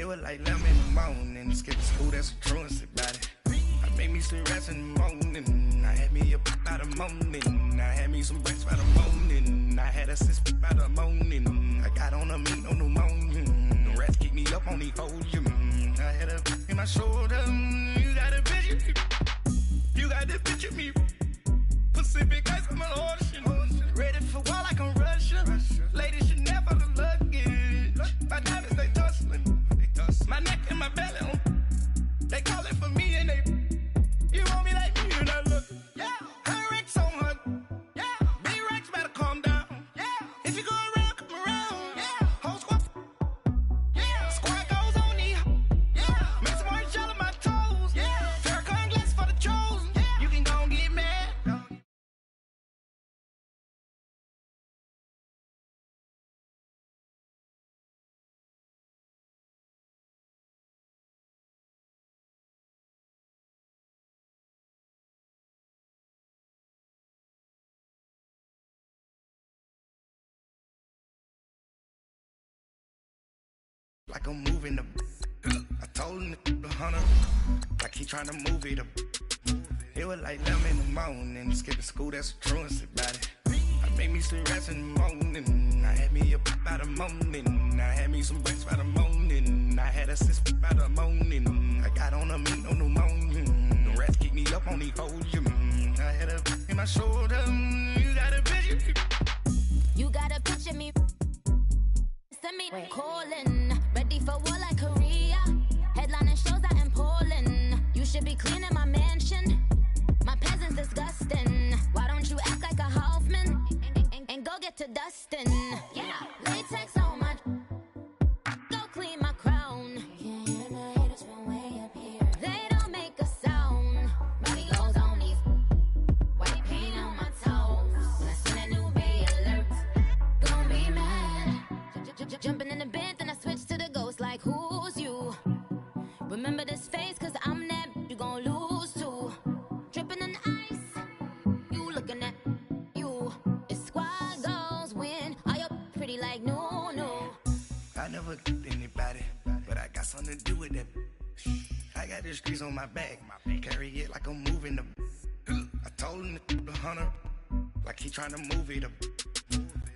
was like 11 in the morning. Skipping school, that's a truancy about it. I made me some rest in the morning. I had me a pop by the morning. I had me some breaks by the morning. I had a sis by the morning. I got on a meat on the morning. The rats keep me up on the podium. I had a in my shoulder. You got a picture. You got the picture me. Pacific ice on my ocean. Ready for war like I'm Russia. Ladies should never the luggage. My diamonds they tussling. My neck and my belly on. They call it for me and they. You want me like me and I look. Yeah. Her Rex on her. Yeah. Big Rex better calm down. Yeah. If you go around, come around. Yeah. Whole squad. Yeah. Squad goes on me. Yeah. Make some orange gel on my toes. Yeah. Farrakhan glass for the chosen. Yeah. You can go and get mad. Like I'm moving the. I told him the hunter, like he trying to move it up. It was like 11 in the morning. Skipping school, that's a truancy about it. I made me some rest in the morning. I had me a pop by the morning. I had me some breaks by the morning. I had a sis by the morning. I got on a meat on the morning. The rats keep me up on the podium. I had a in my shoulder. You got a picture. You got a picture me. Send me calling, ready for war like Korea. Headlining shows out in Poland. You should be cleaning my mansion. My peasants disgusting. Why don't you act like a Hoffman and go get to dustin'? Yeah, latex on my. Go clean my crown. You can hear the haters from way up here. They don't make a sound. Body goes on these. White paint on my toes. When I send a new Bay alert, gon' be mad. Jumping in the bed, then I switch to the ghost like who's you? Remember this face, cause I'm that you gon' lose too. Dripping in ice, you looking at you. It's squad goals win, are you pretty like no, no? I never killed anybody, but I got something to do with that. I got the streets on my back, carry it like I'm moving the. I told him the hunter, like he trying to move it up.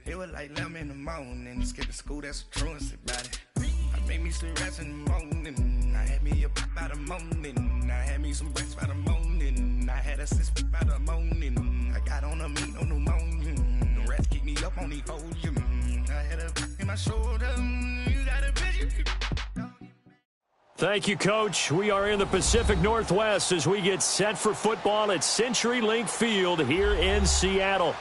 It was like 11 in the morning. Skipping school, that's a truancy about it. I made me some rest in the morning. I had me a pop by the morning. I had me some breaks by the morning. I had a sis by the morning. I got on a meat on the morning. The rats keep me up on the podium. I had a in my shoulder. You got a picture. Thank you, Coach. We are in the Pacific Northwest as we get set for football at CenturyLink Field here in Seattle.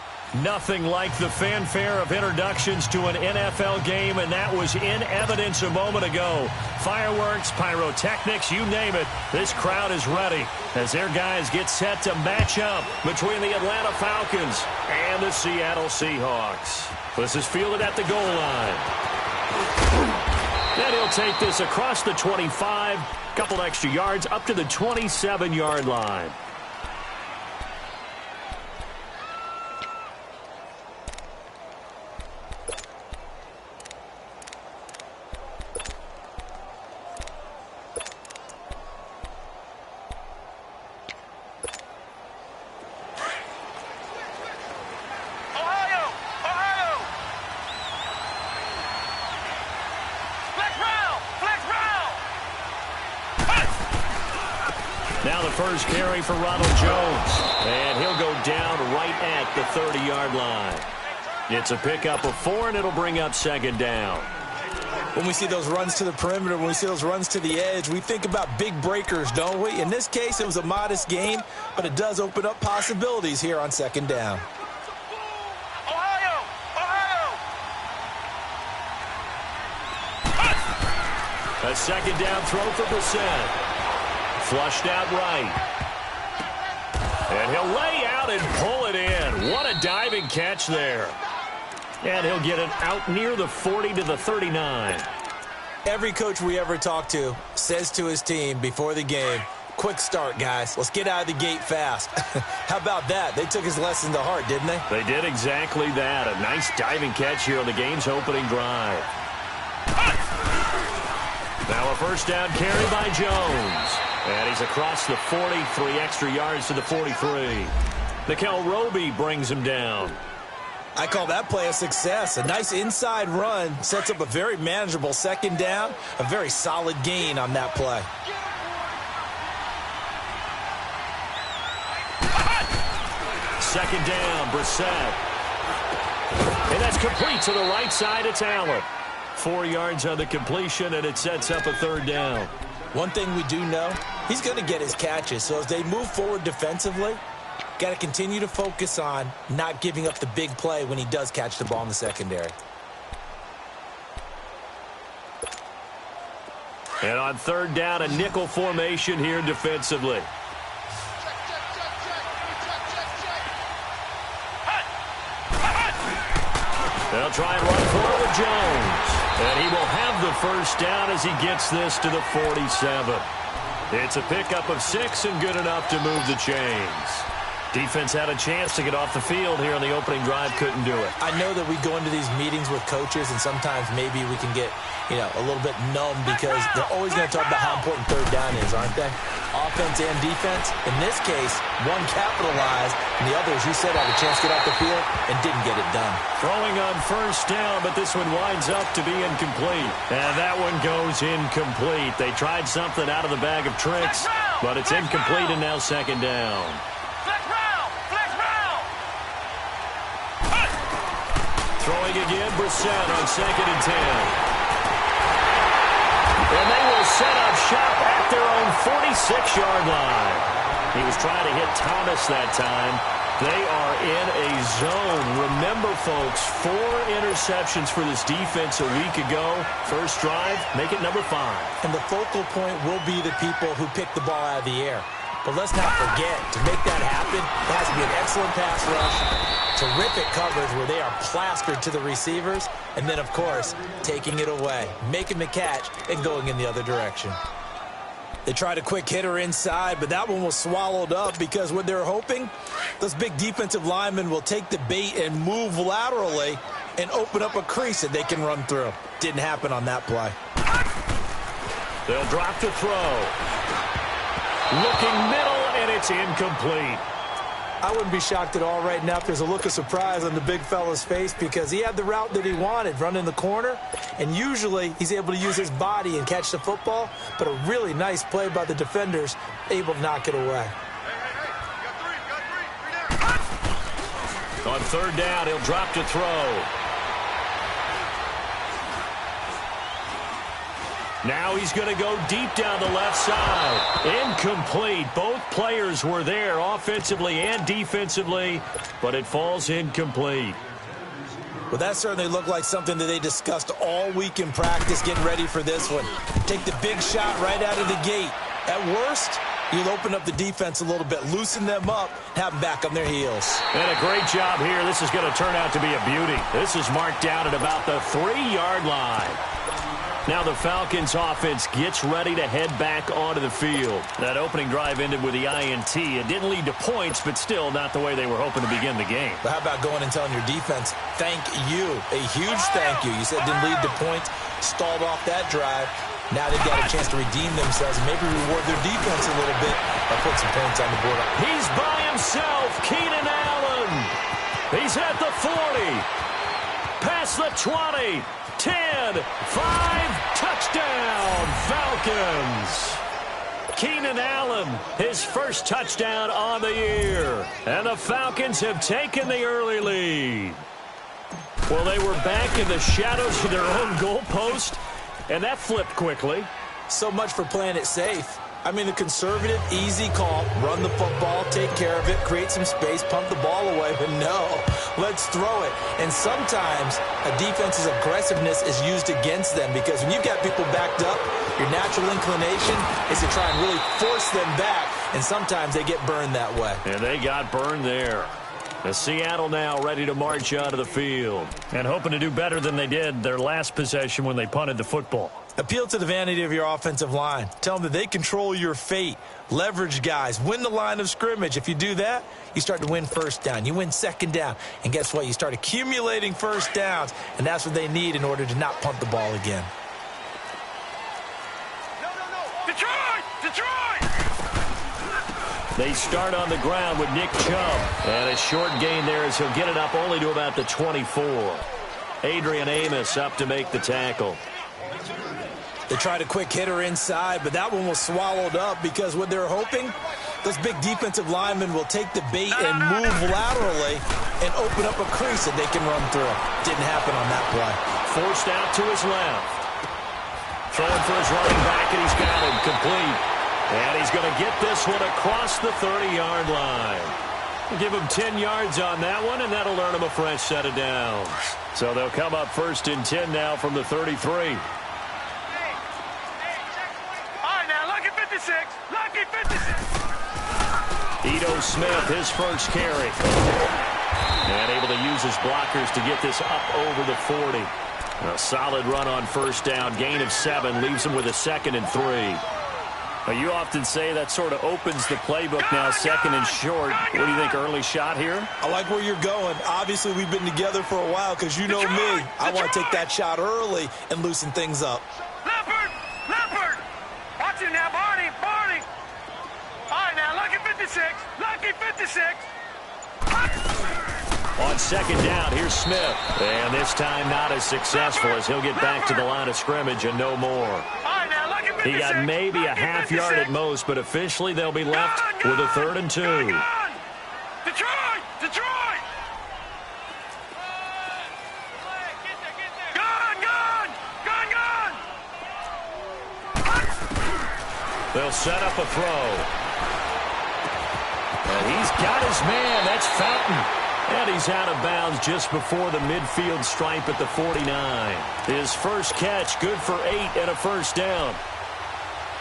Nothing like the fanfare of introductions to an NFL game, and that was in evidence a moment ago. Fireworks, pyrotechnics, you name it. This crowd is ready as their guys get set to match up between the Atlanta Falcons and the Seattle Seahawks. This is fielded at the goal line. And he'll take this across the 25, couple extra yards up to the 27-yard line. Now the first carry for Ronald Jones. And he'll go down right at the 30-yard line. It's a pickup of 4, and it'll bring up second down. When we see those runs to the perimeter, when we see those runs to the edge, we think about big breakers, don't we? In this case, it was a modest gain, but it does open up possibilities here on second down. A second down throw for Brissett. Flushed out right. And he'll lay out and pull it in. What a diving catch there. And he'll get it out near the 40 to the 39. Every coach we ever talk to says to his team before the game, quick start, guys. Let's get out of the gate fast. How about that? They took his lesson to heart, didn't they? They did exactly that. A nice diving catch here on the game's opening drive. Now a first down carry by Jones. And he's across the 40, 3 extra yards to the 43. Nickel Roby brings him down. I call that play a success. A nice inside run sets up a very manageable second down. A very solid gain on that play. Second down, Brissett. And that's complete to the right side. It's Allen. 4 yards on the completion, and it sets up a third down. One thing we do know, he's going to get his catches. So as they move forward defensively, got to continue to focus on not giving up the big play when he does catch the ball in the secondary. And on third down, a nickel formation here defensively. They'll try and run for it with Jones. And he will have the first down as he gets this to the 47. It's a pickup of 6 and good enough to move the chains. Defense had a chance to get off the field here on the opening drive, couldn't do it. I know that we go into these meetings with coaches, and sometimes maybe we can get, a little bit numb because they're always going to talk about how important third down is, aren't they? Offense and defense. In this case, one capitalized, and the other, as you said, had a chance to get off the field and didn't get it done. Throwing on first down, but this one winds up to be incomplete. And that one goes incomplete. They tried something out of the bag of tricks, but it's incomplete and now second down. Throwing again, Brissett on 2nd and 10. And they will set up shop at their own 46-yard line. He was trying to hit Thomas that time. They are in a zone. Remember, folks, 4 interceptions for this defense a week ago. First drive, make it number 5. And the focal point will be the people who pick the ball out of the air. But let's not forget, to make that happen, it has to be an excellent pass rush, terrific coverage where they are plastered to the receivers, and then, of course, taking it away, making the catch, and going in the other direction. They tried a quick hitter inside, but that one was swallowed up because what they're hoping, those big defensive linemen will take the bait and move laterally and open up a crease that they can run through. Didn't happen on that play. They'll drop the throw. Looking middle, and it's incomplete. I wouldn't be shocked at all right now if there's a look of surprise on the big fella's face because he had the route that he wanted, running the corner, and usually he's able to use his body and catch the football, but a really nice play by the defenders, able to knock it away. On third down, he'll drop to throw. Now he's going to go deep down the left side. Incomplete. Both players were there offensively and defensively, but it falls incomplete. Well, that certainly looked like something that they discussed all week in practice getting ready for this one. Take the big shot right out of the gate. At worst, you'll open up the defense a little bit, loosen them up, have them back on their heels. And a great job here. This is going to turn out to be a beauty. This is marked down at about the 3-yard line. Now the Falcons offense gets ready to head back onto the field. That opening drive ended with the INT. It didn't lead to points, but still not the way they were hoping to begin the game. But how about going and telling your defense, thank you, a huge thank you. You said it didn't lead to points, stalled off that drive. Now they've got a chance to redeem themselves and maybe reward their defense a little bit by putting some points on the board. He's by himself, Keenan Allen. He's at the 40, past the 20. 10, 5, touchdown, Falcons. Keenan Allen, his first touchdown on the year. And the Falcons have taken the early lead. Well, they were back in the shadows of their own goalpost, and that flipped quickly. So much for playing it safe. I mean, the conservative, easy call, run the football, take care of it, create some space, pump the ball away. But no, let's throw it. And sometimes a defense's aggressiveness is used against them because when you've got people backed up, your natural inclination is to try and really force them back. And sometimes they get burned that way. And they got burned there. The Seattle now ready to march onto the field and hoping to do better than they did their last possession when they punted the football. Appeal to the vanity of your offensive line. Tell them that they control your fate. Leverage guys. Win the line of scrimmage. If you do that, you start to win first down. You win second down. And guess what? You start accumulating first downs. And that's what they need in order to not punt the ball again. Detroit! Detroit! They start on the ground with Nick Chubb. And a short gain there as he'll get it up only to about the 24. Adrian Amos up to make the tackle. They tried a quick hitter inside, but that one was swallowed up because what they're hoping, those big defensive linemen will take the bait and move laterally and open up a crease that they can run through. Didn't happen on that play. Forced out to his left. Throwing for his running back, and he's got him complete. And he's going to get this one across the 30-yard line. We'll give him 10 yards on that one, and that'll earn him a fresh set of downs. So they'll come up 1st and 10 now from the 33. All right, now, lucky 56. Lucky 56. Ito Smith, his first carry. And able to use his blockers to get this up over the 40. A solid run on first down. Gain of 7 leaves him with a 2nd and 3. Well, you often say that sort of opens the playbook now, 2nd and short. What do you think, early shot here? I like where you're going. Obviously, we've been together for a while because you know me. I want to take that shot early and loosen things up. Leopard! Leopard! Watch him now, Barney! Barney! All right, now, lucky 56. Lucky 56. On 2nd down, here's Smith. And this time not as successful as he'll get back to the line of scrimmage and no more. He got maybe a half yard at most, but officially they'll be left with a 3rd and 2. Detroit! Detroit! Gone! They'll set up a throw. And he's got his man. That's Fountain. And he's out of bounds just before the midfield stripe at the 49. His first catch, good for 8 and a first down.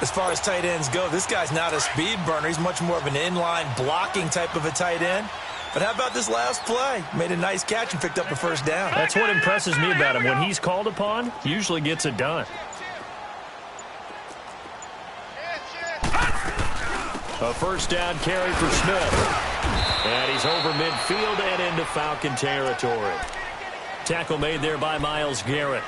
As far as tight ends go, this guy's not a speed burner. He's much more of an inline blocking type of a tight end. But how about this last play? Made a nice catch and picked up a first down. That's what impresses me about him. When he's called upon, he usually gets it done. A first down carry for Smith. And he's over midfield and into Falcon territory. Tackle made there by Myles Garrett.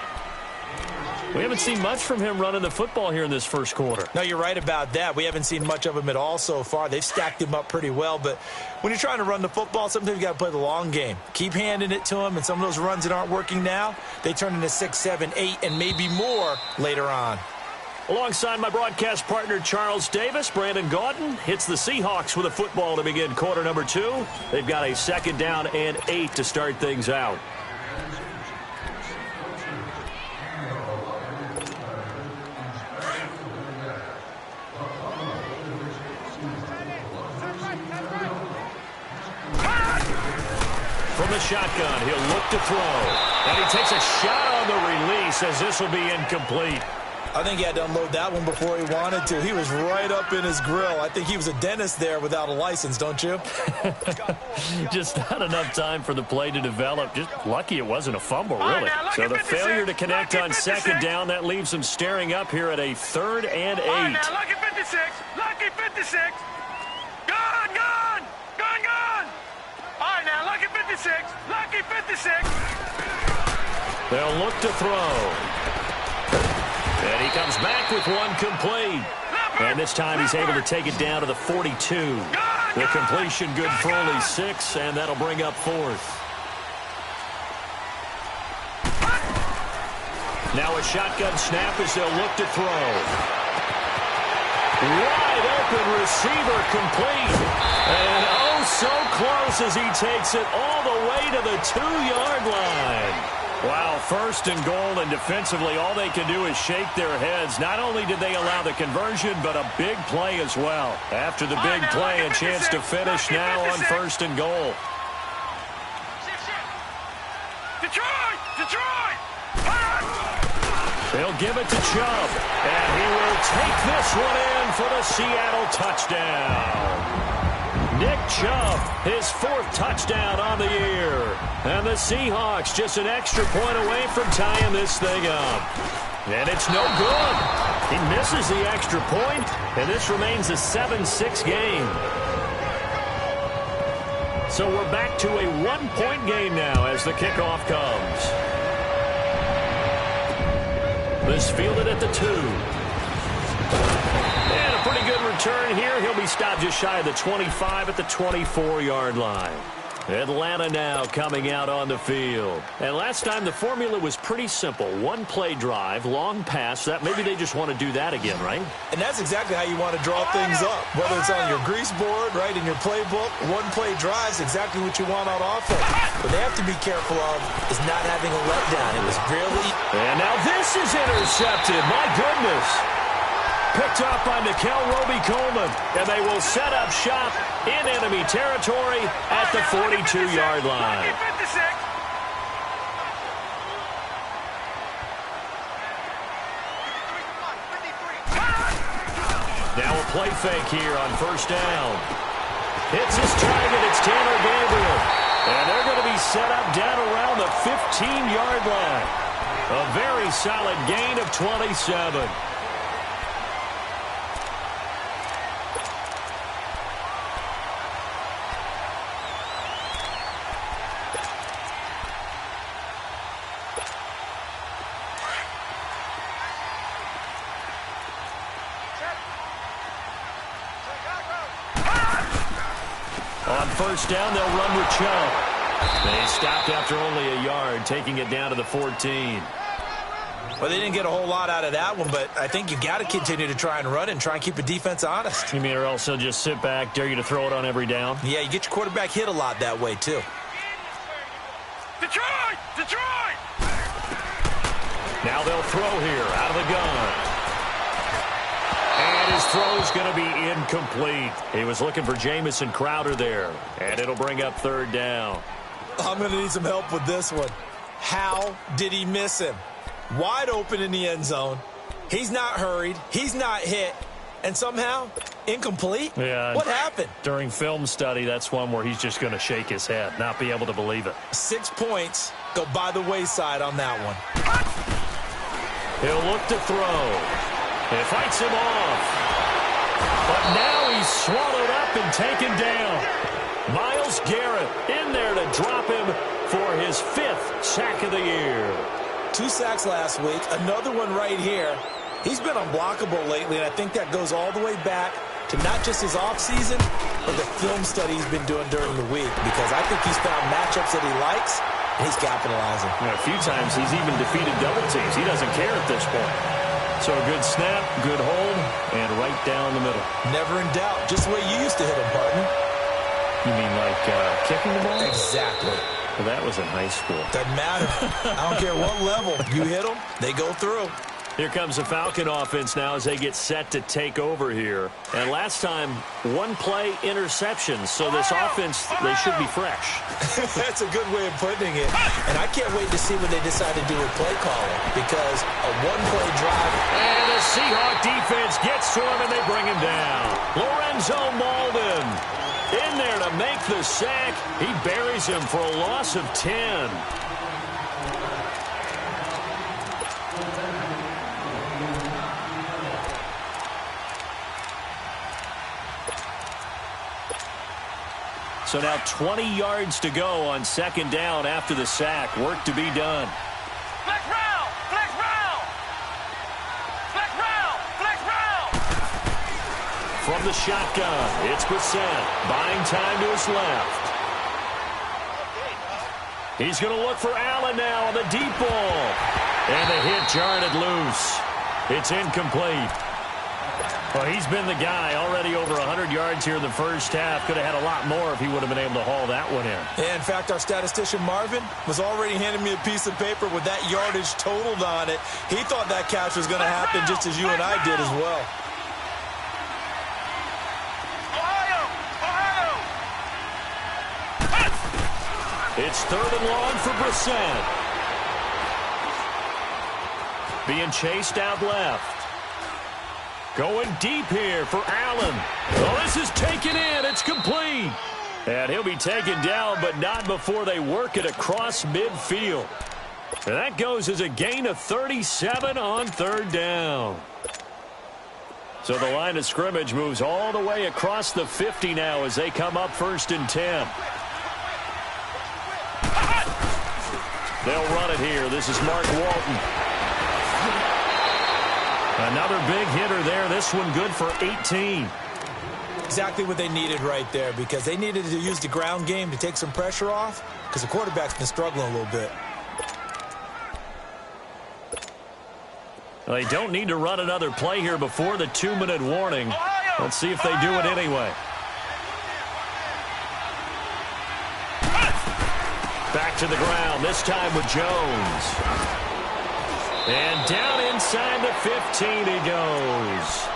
We haven't seen much from him running the football here in this first quarter. No, you're right about that. We haven't seen much of him at all so far. They've stacked him up pretty well. But when you're trying to run the football, sometimes you got to play the long game. Keep handing it to him, and some of those runs that aren't working now, they turn into 6, 7, 8, and maybe more later on. Alongside my broadcast partner, Charles Davis, Brandon Gaudin hits the Seahawks with a football to begin quarter number 2. They've got a 2nd down and 8 to start things out. From the shotgun, he'll look to throw. And he takes a shot on the release as this will be incomplete. I think he had to unload that one before he wanted to. He was right up in his grill. I think he was a dentist there without a license, don't you? Just not enough time for the play to develop. Just lucky it wasn't a fumble, really. So the failure to connect on 2nd down, that leaves him staring up here at a 3rd and 8. Now, lucky 56. Lucky 56. Gone! All right, now, lucky 56. Lucky 56. They'll look to throw. And he comes back with one complete. And this time he's able to take it down to the 42. The completion good for only 6, and that'll bring up 4th. Now a shotgun snap as they'll look to throw. Wide open receiver complete. And oh, so close as he takes it all the way to the 2-yard line. Wow, 1st and goal, and defensively all they can do is shake their heads. Not only did they allow the conversion, but a big play as well. After the big play, a chance to finish now on 1st and goal. Detroit! They'll give it to Chubb, and he will take this one in for the Seattle touchdown. Nick Chubb, his 4th touchdown on the year. And the Seahawks just an extra point away from tying this thing up. And it's no good. He misses the extra point, and this remains a 7-6 game. So we're back to a 1-point game now as the kickoff comes. This fielded at the 2. return here. He'll be stopped just shy of the 25 at the 24-yard line. Atlanta now coming out on the field. And last time the formula was pretty simple. One-play drive, long pass. That maybe they just want to do that again, right? And that's exactly how you want to draw things up. Whether it's on your grease board, right, in your playbook, one-play drive is exactly what you want on offense. What they have to be careful of is not having a letdown. It was really... And now this is intercepted. My goodness. Picked up by Nickel Roby-Coleman. And they will set up shop in enemy territory at the 42-yard line. Now a play fake here on first down. Hits his target. It's Tanner Gabriel. And they're going to be set up down around the 15-yard line. A very solid gain of 27. On first down, they'll run with Chubb. They stopped after only a yard, taking it down to the 14. Well, they didn't get a whole lot out of that one, but I think you got to continue to try and run and try and keep the defense honest. You mean or else they'll just sit back, dare you to throw it on every down? Yeah, you get your quarterback hit a lot that way, too. Detroit! Detroit! Now they'll throw here out of the gun. And his throw's going to be incomplete. He was looking for Jamison Crowder there. And it'll bring up third down. I'm going to need some help with this one. How did he miss him? Wide open in the end zone. He's not hurried. He's not hit. And somehow, incomplete? Yeah. What happened? During film study, that's one where he's just going to shake his head, not be able to believe it. 6 points go by the wayside on that one. He'll look to throw. It fights him off. But now he's swallowed up and taken down. Myles Garrett in there to drop him for his 5th sack of the year. 2 sacks last week, another one right here. He's been unblockable lately, and I think that goes all the way back to not just his offseason, but the film study he's been doing during the week, because I think he's found matchups that he likes, and he's capitalizing. A few times he's even defeated double teams. He doesn't care at this point. So a good snap, good hold, and right down the middle. Never in doubt. Just the way you used to hit him, partner. You mean like kicking the ball? Exactly. Well, that was in high school. Doesn't matter. I don't care what level. You hit them, they go through. Here comes the Falcon offense now as they get set to take over here. And last time, one-play interceptions. So this offense, they should be fresh. That's a good way of putting it. And I can't wait to see what they decide to do with play calling, because a one-play drive. And the Seahawk defense gets to him, and they bring him down. Lorenzo Malden in there to make the sack. He buries him for a loss of 10. So now 20 yards to go on second down after the sack. Work to be done. Flex round! Flex round! Flex round! Flex round! From the shotgun, it's Brissett. Buying time to his left. He's going to look for Allen now on the deep ball. And the hit jarred it loose. It's incomplete. Well, he's been the guy already over 100 yards here in the first half. Could have had a lot more if he would have been able to haul that one in. Yeah, in fact, our statistician Marvin was already handing me a piece of paper with that yardage totaled on it. He thought that catch was going to happen just as you and I did as well. It's third and long for Brissett. Being chased out left. Going deep here for Allen. Oh, this is taken in. It's complete. And he'll be taken down, but not before they work it across midfield. And that goes as a gain of 37 on third down. So the line of scrimmage moves all the way across the 50 now as they come up 1st and 10. They'll run it here. This is Mark Walton. Another big hitter there. This one good for 18. Exactly what they needed right there, because they needed to use the ground game to take some pressure off, because the quarterback's been struggling a little bit. They don't need to run another play here before the 2-minute warning. Let's see if they do it anyway. Back to the ground, this time with Jones. And down inside the 15 he goes.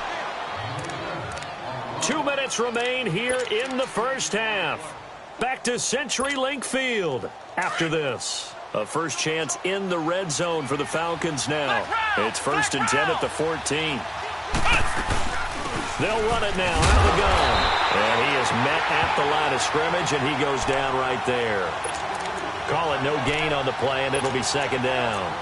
2 minutes remain here in the first half. Back to CenturyLink Field after this. A first chance in the red zone for the Falcons now. It's 1st and 10 at the 14. They'll run it now out of the gun. And he is met at the line of scrimmage, and he goes down right there. Call it no gain on the play, and it'll be 2nd down.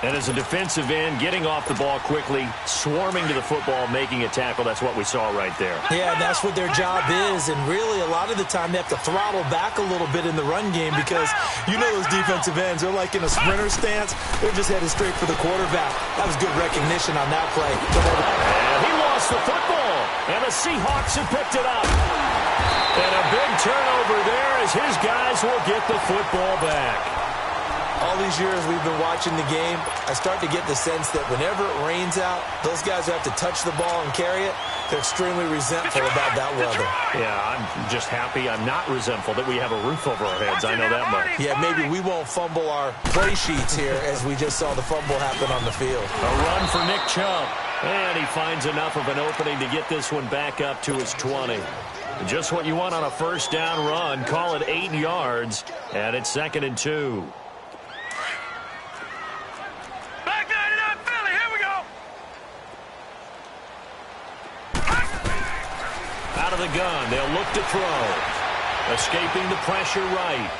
And as a defensive end, getting off the ball quickly, swarming to the football, making a tackle, that's what we saw right there. Yeah, that's what their job is. And really, a lot of the time, they have to throttle back a little bit in the run game because you know those defensive ends, they're like in a sprinter stance. They're just headed straight for the quarterback. That was good recognition on that play. And he lost the football, and the Seahawks have picked it up. And a big turnover there as his guys will get the football back. All these years we've been watching the game, I start to get the sense that whenever it rains out, those guys who have to touch the ball and carry it, they're extremely resentful about that weather. Yeah, I'm just happy I'm not resentful that we have a roof over our heads. I know that much. Yeah, maybe we won't fumble our play sheets here as we just saw the fumble happen on the field. A run for Nick Chubb. And he finds enough of an opening to get this one back up to his 20. Just what you want on a first down run. Call it 8 yards, and it's 2nd and 2. Out of the gun, they'll look to throw. Escaping the pressure right.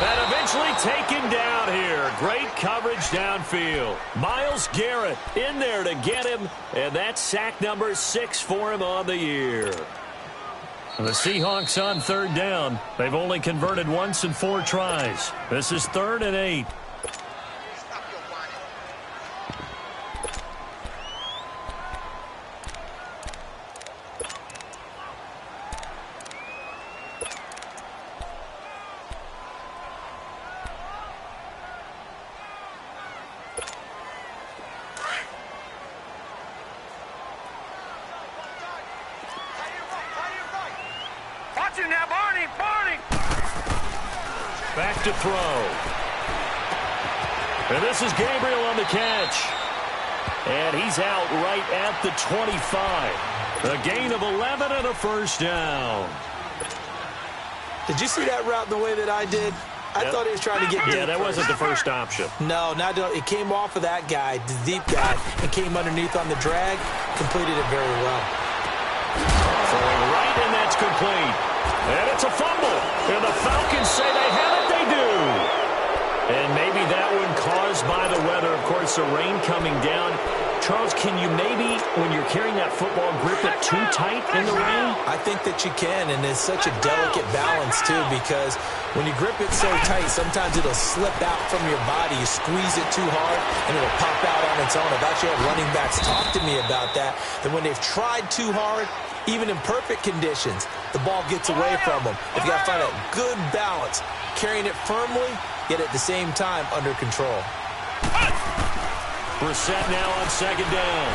And eventually taken down here. Great coverage downfield. Myles Garrett in there to get him, and that's sack number 6 for him on the year. The Seahawks on 3rd down. They've only converted once in 4 tries. This is 3rd and 8. Back to throw. And this is Gabriel on the catch. And he's out right at the 25. A gain of 11 and a first down. Did you see that route the way that I did? I thought he was trying to get deep. Yeah, that wasn't the first option. No, it came off of that guy, the deep guy, and came underneath on the drag. Completed it very well. Throwing right, and that's complete. And it's a fumble. And the Falcons say they have it. They do. And maybe that one caused by the weather. Of course, the rain coming down. Charles, can you maybe, when you're carrying that football, grip it too tight in the rain? I think that you can, and it's such a delicate balance, too, because when you grip it so tight, sometimes it'll slip out from your body. You squeeze it too hard, and it'll pop out on its own. I've actually had running backs talk to me about that when they've tried too hard, even in perfect conditions, the ball gets away from them. If you got to find a good balance, carrying it firmly, yet at the same time under control. Brissett now on 2nd down.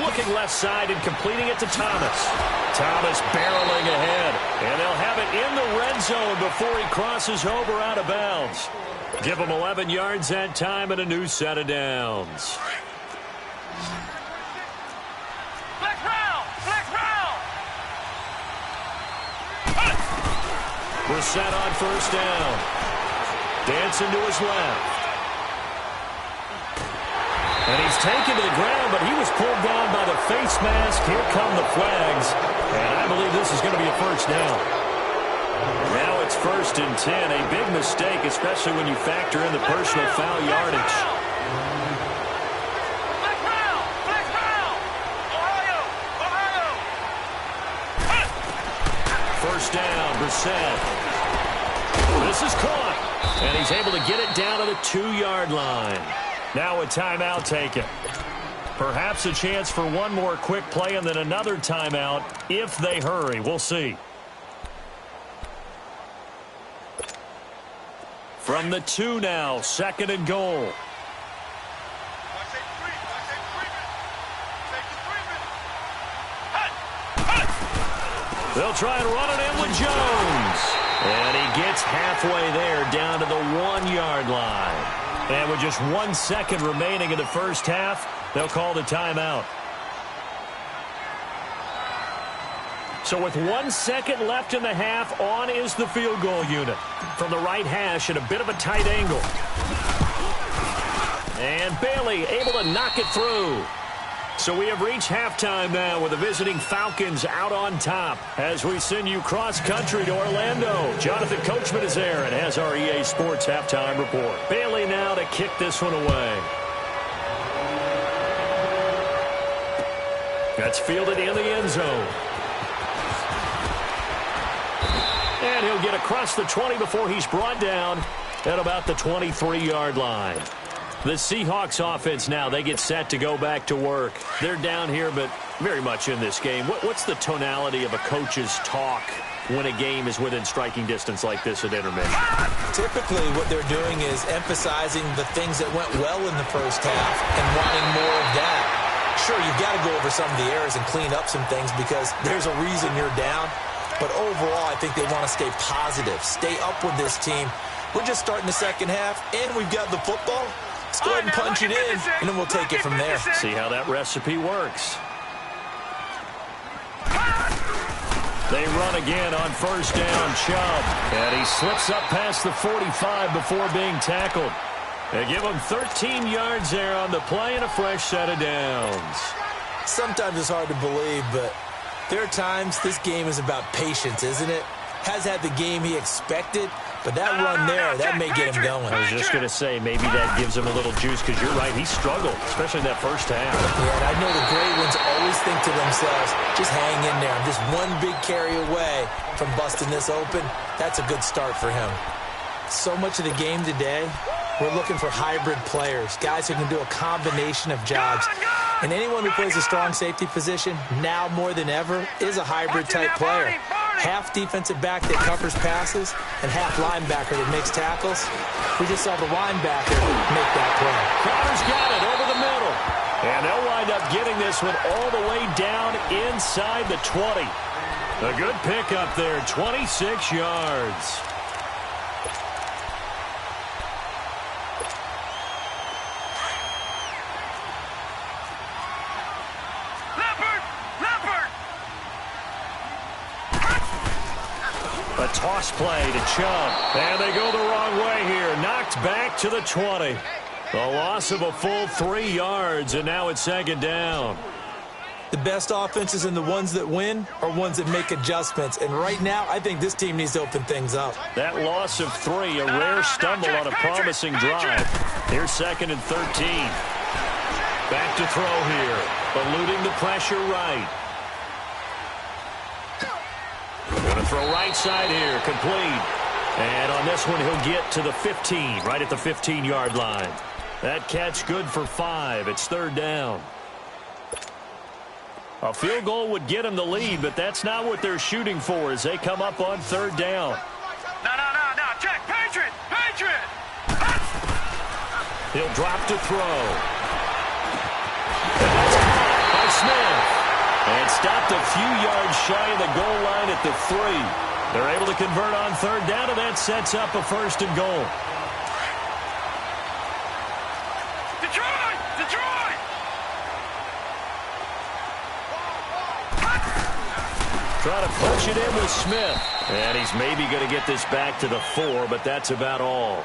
Looking left side and completing it to Thomas. Thomas barreling ahead. And they'll have it in the red zone before he crosses over out of bounds. Give him 11 yards that time and a new set of downs. Brissett on 1st down. Dancing to his left. And he's taken to the ground, but he was pulled down by the face mask. Here come the flags. And I believe this is going to be a first down. Now it's 1st and 10. A big mistake, especially when you factor in the personal foul yardage. First down, Brissett. This is caught. And he's able to get it down to the 2-yard line. Now a timeout taken. Perhaps a chance for one more quick play and then another timeout if they hurry. We'll see. From the 2 now, 2nd and goal. They'll try and run it in with Jones. And he gets halfway there down to the 1-yard line. And with just 1 second remaining in the first half, they'll call the timeout. So with 1 second left in the half, on is the field goal unit. From the right hash at a bit of a tight angle. And Bailey able to knock it through. So we have reached halftime now with the visiting Falcons out on top as we send you cross-country to Orlando. Jonathan Coachman is there and has our EA Sports halftime report. Bailey now to kick this one away. That's fielded in the end zone. And he'll get across the 20 before he's brought down at about the 23-yard line. The Seahawks offense now, they get set to go back to work. They're down here, but very much in this game. What's the tonality of a coach's talk when a game is within striking distance like this at intermission? Typically, what they're doing is emphasizing the things that went well in the first half and wanting more of that. Sure, you've got to go over some of the errors and clean up some things because there's a reason you're down. But overall, I think they want to stay positive, stay up with this team. We're just starting the second half, and we've got the football. Let's go ahead and punch it in, and then we'll take it from there. See how that recipe works. They run again on first down, Chubb. And he slips up past the 45 before being tackled. They give him 13 yards there on the play and a fresh set of downs. Sometimes it's hard to believe, but there are times this game is about patience, isn't it? Has had the game he expected, but that run there, that may get him going. I was just going to say, maybe that gives him a little juice, because you're right, he struggled, especially in that first half. Yeah, and I know the great ones always think to themselves, just hang in there. I'm just one big carry away from busting this open. That's a good start for him. So much of the game today, we're looking for hybrid players, guys who can do a combination of jobs. And anyone who plays a strong safety position, now more than ever, is a hybrid-type player. Half defensive back that covers passes and half linebacker that makes tackles. We just saw the linebacker make that play. Crowder's got it over the middle. And they'll wind up getting this one all the way down inside the 20. A good pickup there, 26 yards. A toss play to Chubb. And they go the wrong way here. Knocked back to the 20. A loss of a full 3 yards, and now it's second down. The best offenses and the ones that win are ones that make adjustments. And right now, I think this team needs to open things up. That loss of 3, a rare stumble on a promising drive. Here's 2nd and 13. Back to throw here. Eluding the pressure right. Going to throw right side here, complete. And on this one, he'll get to the 15, right at the 15-yard line. That catch good for 5. It's third down. A field goal would get him the lead, but that's not what they're shooting for as they come up on third down. No, check, Patriot! He'll drop to throw. And that's caught by Smith. And stopped a few yards shy of the goal line at the 3. They're able to convert on third down, and that sets up a first and goal. Detroit! Trying to punch it in with Smith. And he's maybe going to get this back to the 4, but that's about all.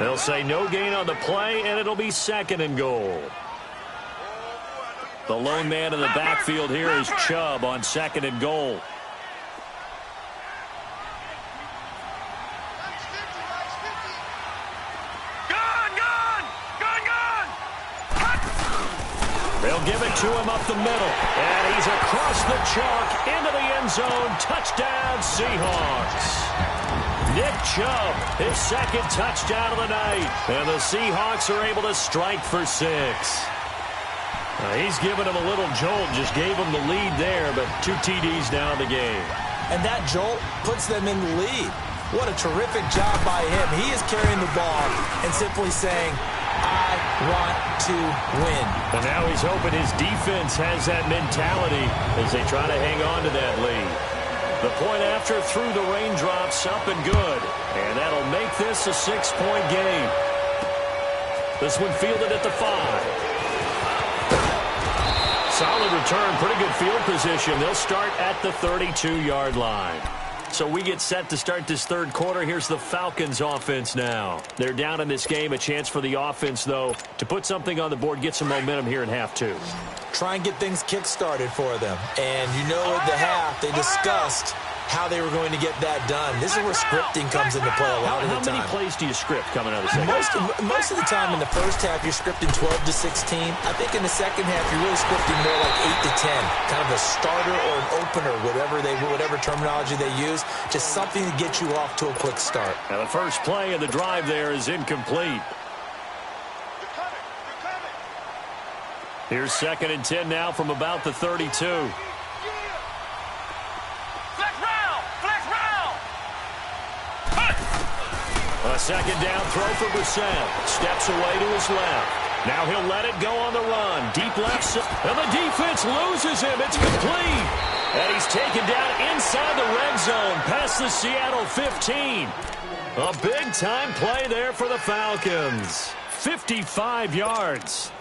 They'll say no gain on the play, and it'll be second and goal. The lone man in the backfield here is Chubb on second and goal. Gun! They'll give it to him up the middle. And he's across the chalk into the end zone. Touchdown, Seahawks. Nick Chubb, his second touchdown of the night. And the Seahawks are able to strike for 6. He's given him a little jolt, just gave him the lead there, but 2 TDs now in the game. And that jolt puts them in the lead. What a terrific job by him. He is carrying the ball and simply saying, I want to win. And now he's hoping his defense has that mentality as they try to hang on to that lead. The point after through the raindrops, up and good. And that'll make this a 6-point game. This one fielded at the 5. Solid return, pretty good field position. They'll start at the 32-yard line. So we get set to start this third quarter. Here's the Falcons offense now. They're down in this game. A chance for the offense, though, to put something on the board, get some momentum here in half 2. Try and get things kick-started for them. And you know at the half, they discussed how they were going to get that done. This is where scripting comes into play a lot of the time. How many plays do you script coming out of the second? Most of the time in the first half, you're scripting 12 to 16. I think in the second half, you're really scripting more like 8 to 10. Kind of a starter or an opener, whatever terminology they use. Just something to get you off to a quick start. And the first play of the drive there is incomplete. Here's 2nd and 10 now from about the 32. A second down throw for Brissett. Steps away to his left. Now he'll let it go on the run. Deep left side. And the defense loses him. It's complete. And he's taken down inside the red zone past the Seattle 15. A big-time play there for the Falcons. 55 yards.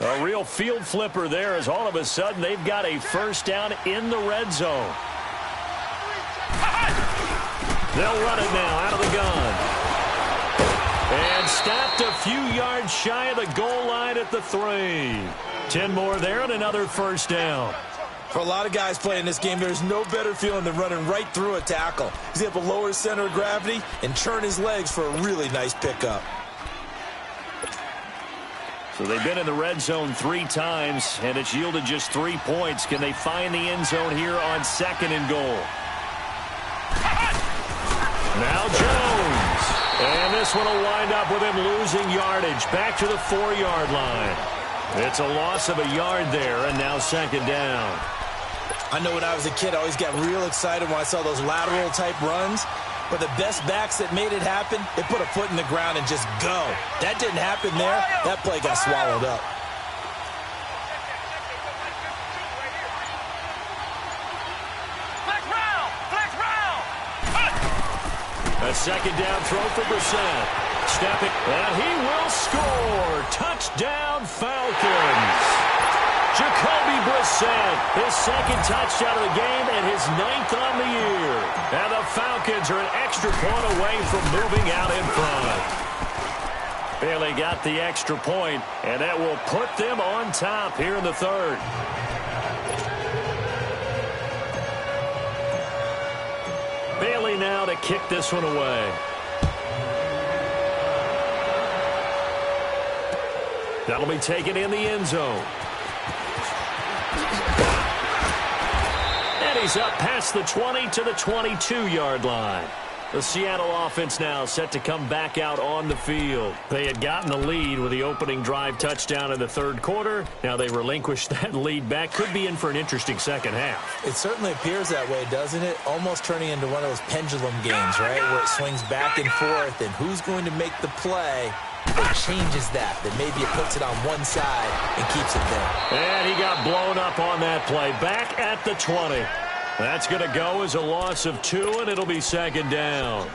A real field flipper there as all of a sudden they've got a first down in the red zone. They'll run it now out of the gun. And stopped a few yards shy of the goal line at the 3. 10 more there and another first down. For a lot of guys playing this game, there's no better feeling than running right through a tackle. He's able to lower his center of gravity and turn his legs for a really nice pickup. So they've been in the red zone 3 times, and it's yielded just 3 points. Can they find the end zone here on 2nd and goal? Now Jones. And this one will wind up with him losing yardage back to the 4-yard line. It's a loss of a yard there, and now 2nd down. I know when I was a kid, I always got real excited when I saw those lateral-type runs. But the best backs that made it happen, they put a foot in the ground and just go. That didn't happen there. That play got swallowed up. A second down throw for Brissett. Stepping, and he will score. Touchdown, Falcons. Jacoby Brissett, his 2nd touchdown of the game and his 9th on the year. And the Falcons are an extra point away from moving out in front. Bailey got the extra point, and that will put them on top here in the 3rd. Bailey now to kick this one away. That'll be taken in the end zone. And he's up past the 20 to the 22-yard line. The Seattle offense now set to come back out on the field. They had gotten the lead with the opening drive touchdown in the 3rd quarter. Now they relinquished that lead back. Could be in for an interesting second half. It certainly appears that way, doesn't it? Almost turning into one of those pendulum games, right? Where it swings back and forth, and who's going to make the play that changes that maybe it puts it on one side and keeps it there. And he got blown up on that play. Back at the 20. That's going to go as a loss of 2, and it'll be 2nd down.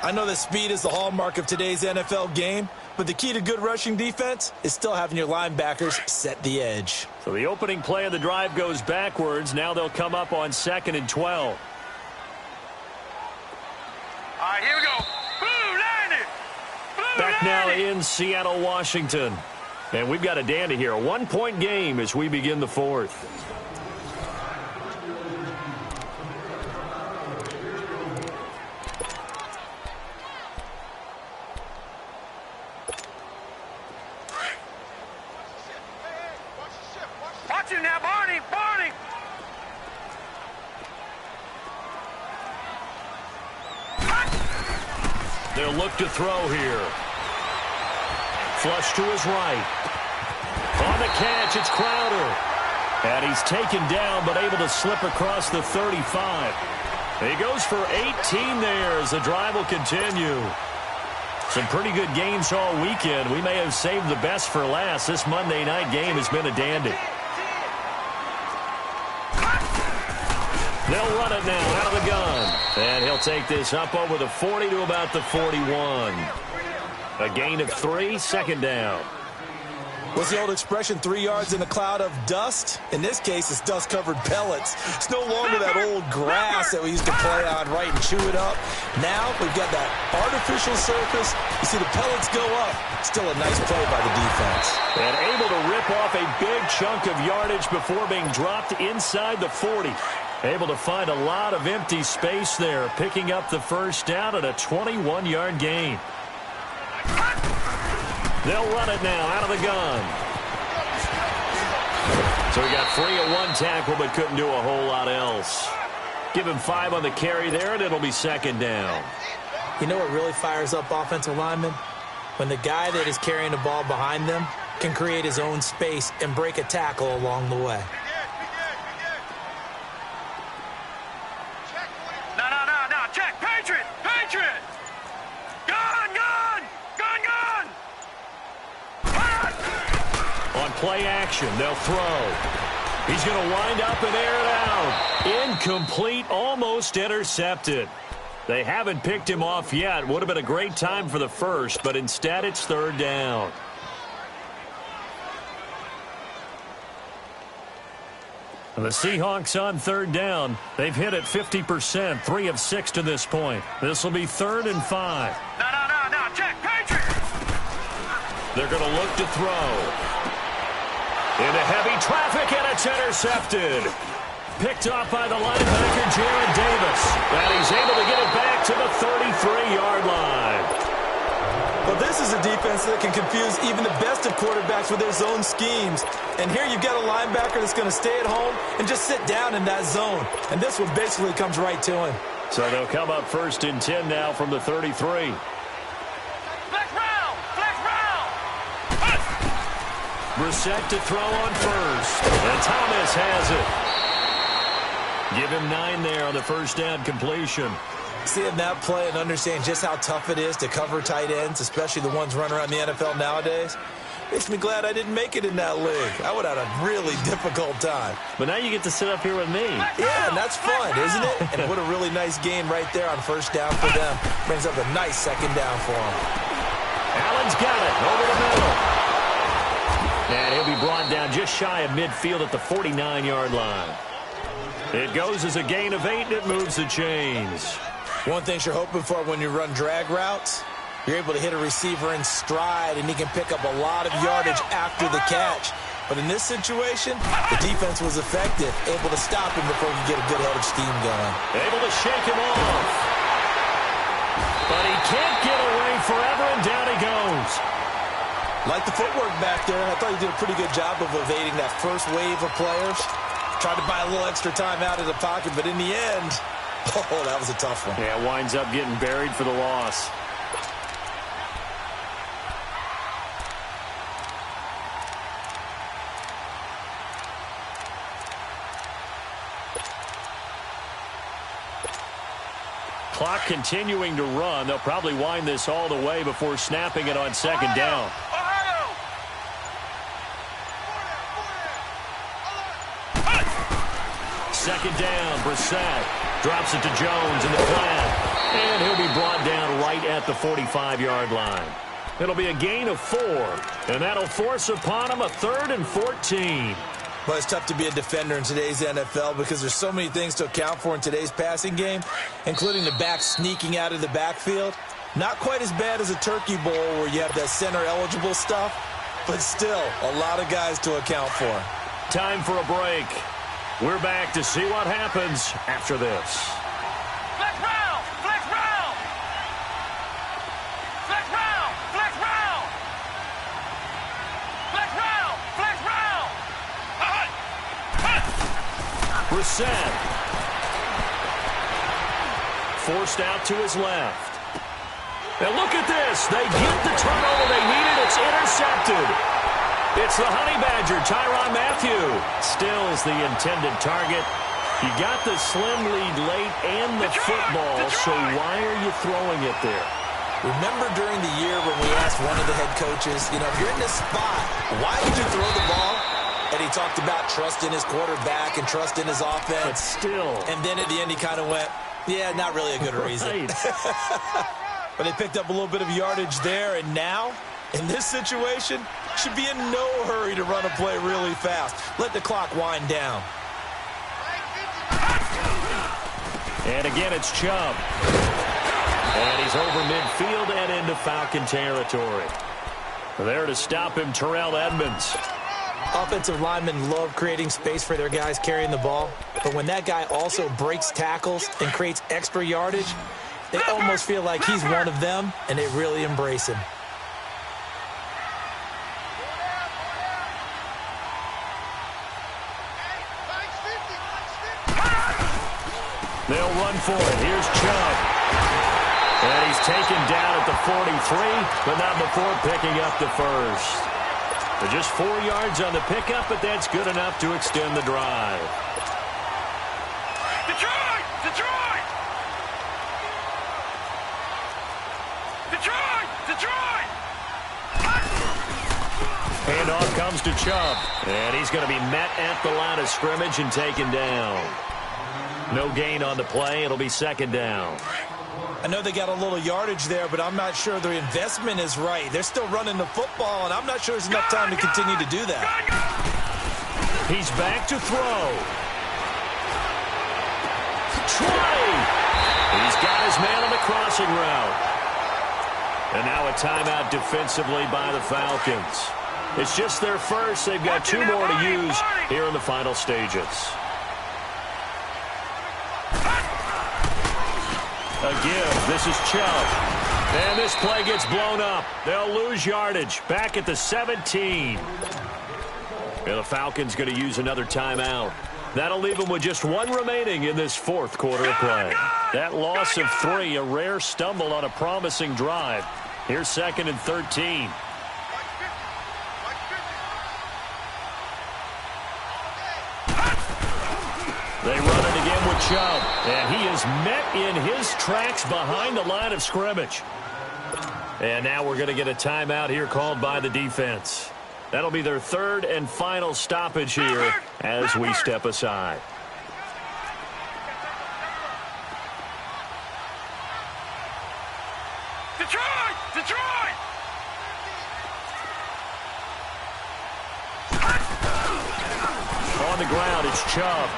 I know that speed is the hallmark of today's NFL game, but the key to good rushing defense is still having your linebackers set the edge. So the opening play of the drive goes backwards. Now they'll come up on 2nd and 12. All right, here we go. Blue line it. Back now in Seattle, Washington. And we've got a dandy here. A 1-point game as we begin the 4th. Watch him now, Barney. Barney. They'll look to throw here. Flush to his right. On the catch, it's Crowder. And he's taken down, but able to slip across the 35. He goes for 18 there as the drive will continue. Some pretty good games all weekend. We may have saved the best for last. This Monday night game has been a dandy. They'll run it now out of the gun. And he'll take this up over the 40 to about the 41. A gain of 3, second down. What's the old expression, 3 yards in a cloud of dust? In this case, it's dust-covered pellets. It's no longer that old grass that we used to play on, right, and chew it up. Now we've got that artificial surface. You see the pellets go up. Still a nice play by the defense. And able to rip off a big chunk of yardage before being dropped inside the 40. Able to find a lot of empty space there, picking up the first down at a 21-yard gain. They'll run it now out of the gun. So he got free of 1 tackle but couldn't do a whole lot else. Give him 5 on the carry there, and it'll be second down. You know what really fires up offensive linemen? When the guy that is carrying the ball behind them can create his own space and break a tackle along the way. No, check, Patriot! Gun! On play action, they'll throw. He's going to wind up and air it out. Incomplete, almost intercepted. They haven't picked him off yet. Would have been a great time for the first, but instead it's third down. And the Seahawks on third down. They've hit it 50%, 3 of 6 to this point. This will be 3rd and 5. No, check, Patriot! They're going to look to throw. Into heavy traffic, and it's intercepted. Picked off by the linebacker, Jared Davis. And he's able to get it back to the 33-yard line. Well, this is a defense that can confuse even the best of quarterbacks with their zone schemes. And here you've got a linebacker that's going to stay at home and just sit down in that zone. And this one basically comes right to him. So they'll come up 1st and 10 now from the 33. Flex round! Brissett to throw on first. And Thomas has it. Give him 9 there on the first down completion. Seeing that play and understand just how tough it is to cover tight ends, especially the ones running around the NFL nowadays, makes me glad I didn't make it in that league. I would have had a really difficult time. But now you get to sit up here with me. Yeah, and that's fun, isn't it? And what a really nice gain right there on first down for them. Brings up a nice second down for them. Allen's got it over the middle. And he'll be brought down just shy of midfield at the 49-yard line. It goes as a gain of 8, and it moves the chains. One thing you're hoping for when you run drag routes, you're able to hit a receiver in stride, and he can pick up a lot of yardage after the catch. But in this situation, the defense was effective, able to stop him before he could get a good head of steam going. Able to shake him off. But he can't get away forever, and down he goes. Like the footwork back there, I thought he did a pretty good job of evading that first wave of players. Tried to buy a little extra time out of the pocket, but in the end, oh, that was a tough one. Yeah, winds up getting buried for the loss. Clock continuing to run. They'll probably wind this all the way before snapping it on second down. Second down, Brissett drops it to Jones in the flat. And he'll be brought down right at the 45-yard line. It'll be a gain of 4, and that'll force upon him a 3rd and 14. Well, it's tough to be a defender in today's NFL because there's so many things to account for in today's passing game, including the back sneaking out of the backfield. Not quite as bad as a turkey bowl where you have that center-eligible stuff, but still a lot of guys to account for. Time for a break. We're back to see what happens after this. Flex round! Flex round! Flex round! Flex round! Flex round! Flex round! Brissett. Forced out to his left. And look at this. They get the turnover they needed. It's intercepted. It's the Honey Badger, Tyrann Mathieu. Stills the intended target. You got the slim lead late and the football, so why are you throwing it there? Remember during the year when we asked one of the head coaches, if you're in this spot, why would you throw the ball? And he talked about trust in his quarterback and trust in his offense. But still. And then at the end he kind of went, yeah, not really a good reason. But they picked up a little bit of yardage there, and now, in this situation, should be in no hurry to run a play really fast. Let the clock wind down. And again, it's Chubb. And he's over midfield and into Falcon territory. There to stop him, Terrell Edmonds. Offensive linemen love creating space for their guys carrying the ball. But when that guy also breaks tackles and creates extra yardage, they almost feel like he's one of them, and they really embrace him. They'll run for it. Here's Chubb. And he's taken down at the 43, but not before picking up the first. They're just 4 yards on the pickup, but that's good enough to extend the drive. Detroit! Detroit! Detroit! Detroit! Handoff comes to Chubb. And he's going to be met at the line of scrimmage and taken down. No gain on the play. It'll be second down. I know they got a little yardage there, but I'm not sure their investment is right. They're still running the football, and I'm not sure there's enough time to continue to do that. He's back to throw. Try. He's got his man on the crossing route. And now a timeout defensively by the Falcons. It's just their first. They've got 2 more to use here in the final stages. A give. This is Chubb. And this play gets blown up. They'll lose yardage. Back at the 17. And the Falcons going to use another timeout. That'll leave them with just 1 remaining in this 4th quarter of play. That loss of 3, a rare stumble on a promising drive. Here's 2nd and 13. They run it again with Chubb, and he is met in his tracks behind the line of scrimmage. And now we're going to get a timeout here called by the defense. That'll be their 3rd and final stoppage here as we step aside. Detroit! Detroit! On the ground, it's Chubb.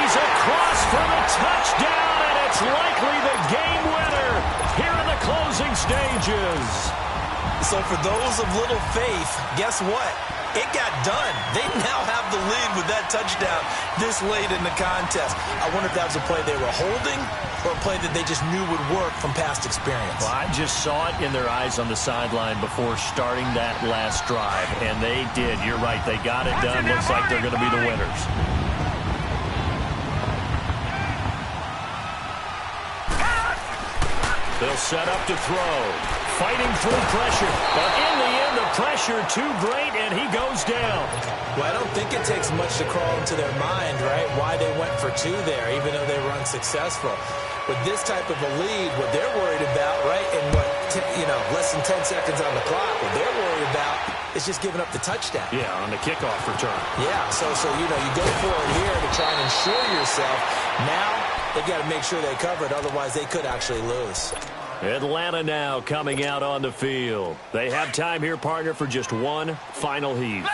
He's across for the touchdown, and it's likely the game winner here in the closing stages. So for those of little faith, guess what? It got done. They now have the lead with that touchdown this late in the contest. I wonder if that was a play they were holding or a play that they just knew would work from past experience. Well, I just saw it in their eyes on the sideline before starting that last drive, and they did. You're right. They got it done. Looks like they're going to be the winners. They'll set up to throw. Fighting through pressure. But in the end, the pressure too great, and he goes down. Well, I don't think it takes much to crawl into their mind, right, why they went for 2 there, even though they were unsuccessful. With this type of a lead, what they're worried about, right, and less than 10 seconds on the clock, what they're worried about is just giving up the touchdown. Yeah, on the kickoff return. Yeah, so you go for it here to try and ensure yourself. Now they got to make sure they cover it, otherwise they could actually lose. Atlanta now coming out on the field. They have time here, partner, for just 1 final heave.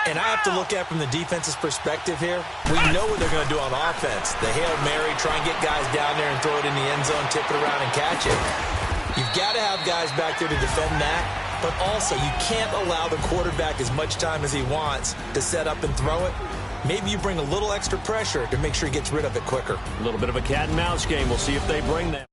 And I have to look at from the defense's perspective here. We know what they're going to do on offense. The Hail Mary, try and get guys down there and throw it in the end zone, tip it around and catch it. You've got to have guys back there to defend that. But also, you can't allow the quarterback as much time as he wants to set up and throw it. Maybe you bring a little extra pressure to make sure he gets rid of it quicker. A little bit of a cat and mouse game. We'll see if they bring that.